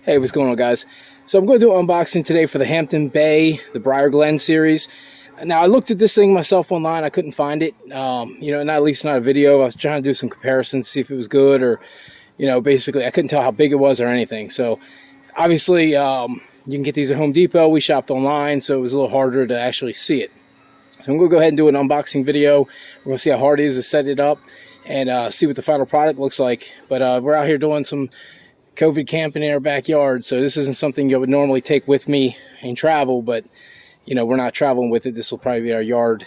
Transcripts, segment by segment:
Hey, what's going on, guys? So I'm going to do an unboxing today for the Hampton Bay, the Briar Glen series. Now, I looked at this thing myself online. I couldn't find it. At least not a video. I was trying to do some comparisons, see if it was good or, basically I couldn't tell how big it was or anything. So obviously, you can get these at Home Depot. We shopped online, so it was a little harder to actually see it. So I'm going to go ahead and do an unboxing video. We're going to see how hard it is to set it up and see what the final product looks like. But we're out here doing some COVID camping in our backyard, so this isn't something you would normally take with me and travel, but we're not traveling with it. This will probably be our yard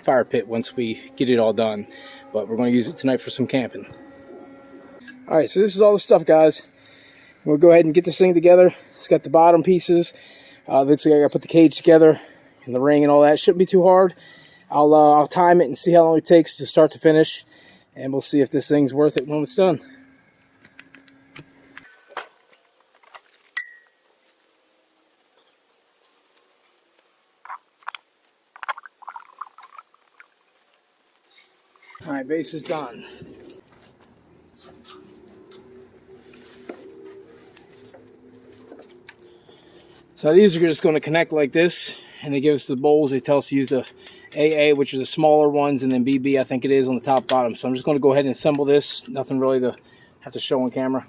fire pit once we get it all done, but we're going to use it tonight for some camping. All right, so this is all the stuff, guys. We'll go ahead and get this thing together. It's got the bottom pieces. Looks like I got to put the cage together and the ring and all that. Shouldn't be too hard. I'll time it and see how long it takes to start to finish, and we'll see if this thing's worth it when it's done. All right, base is done. So these are just going to connect like this, and they give us the bowls. They tell us to use the AA, which are the smaller ones, and then BB, I think it is, on the top bottom. So I'm just going to go ahead and assemble this. Nothing really to have to show on camera.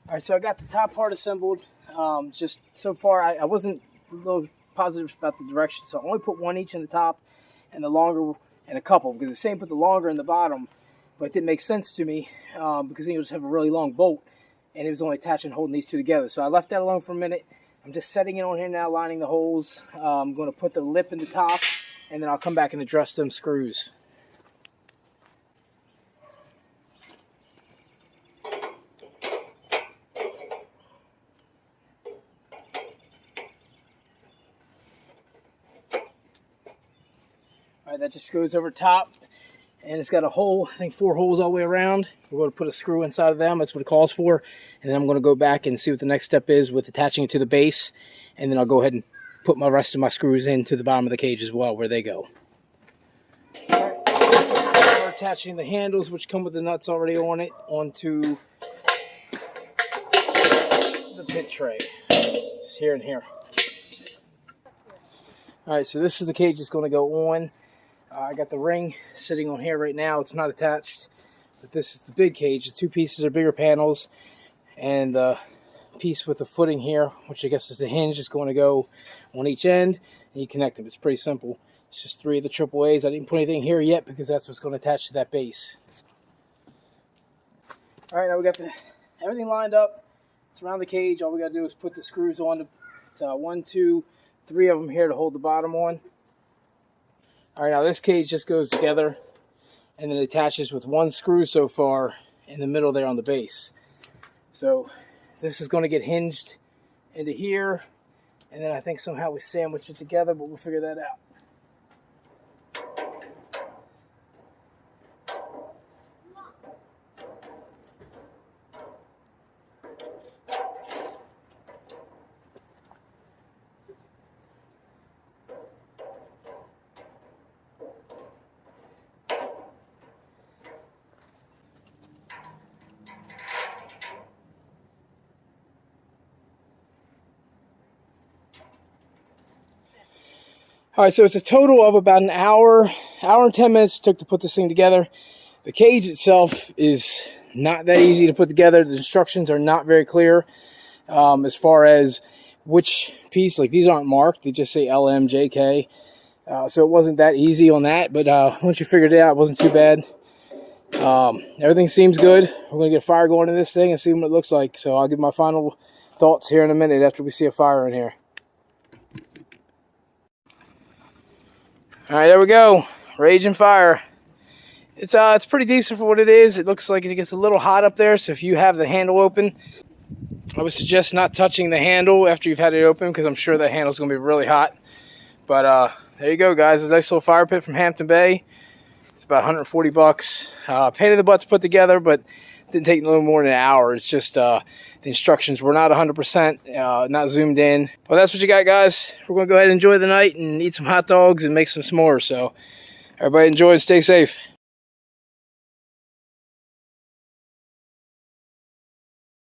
All right, so I got the top part assembled. Just so far, I wasn't a little positive about the direction, so I only put one each in the top and the longer and a couple, because the same put the longer in the bottom, but it didn't make sense to me because then you just have a really long bolt and it was only attaching and holding these two together. So I left that alone for a minute. I'm just setting it on here now, lining the holes. I'm going to put the lip in the top, and then I'll come back and address them screws. All right, that just goes over top, and it's got a hole, I think 4 holes all the way around. We're going to put a screw inside of them. That's what it calls for. And then I'm going to go back and see what the next step is with attaching it to the base. And then I'll go ahead and put my rest of my screws into the bottom of the cage as well, where they go. All right, we're attaching the handles, which come with the nuts already on it, onto the pit tray. Just here and here. All right, so this is the cage that's going to go on. I got the ring sitting on here right now. It's not attached, but this is the big cage. The 2 pieces are bigger panels, and the piece with the footing here, which I guess is the hinge, is going to go on each end, and you connect them. It's pretty simple. It's just 3 of the AAAs. I didn't put anything here yet because that's what's going to attach to that base. All right, now we got everything lined up. It's around the cage. All we got to do is put the screws on. It's 1, 2, 3 of them here to hold the bottom on. All right, now this cage just goes together and then attaches with 1 screw so far in the middle there on the base. So this is going to get hinged into here, and then I think somehow we sandwich it together, but we'll figure that out. All right, so it's a total of about an hour and 10 minutes it took to put this thing together. The cage itself is not that easy to put together. The instructions are not very clear as far as which piece. Like, these aren't marked. They just say LM, JK. So it wasn't that easy on that, but once you figured it out, it wasn't too bad. Everything seems good. We're going to get a fire going in this thing and see what it looks like. So I'll give my final thoughts here in a minute after we see a fire in here. All right, there we go. Raging fire. It's pretty decent for what it is. It looks like it gets a little hot up there, so if you have the handle open, I would suggest not touching the handle after you've had it open, because I'm sure the handle's going to be really hot. But there you go, guys. A nice little fire pit from Hampton Bay. It's about 140 bucks. Pain in the butt to put together, but it didn't take a little more than an hour. It's just the instructions were not 100%, not zoomed in. Well, that's what you got, guys. We're going to go ahead and enjoy the night and eat some hot dogs and make some s'mores. So everybody enjoy and stay safe.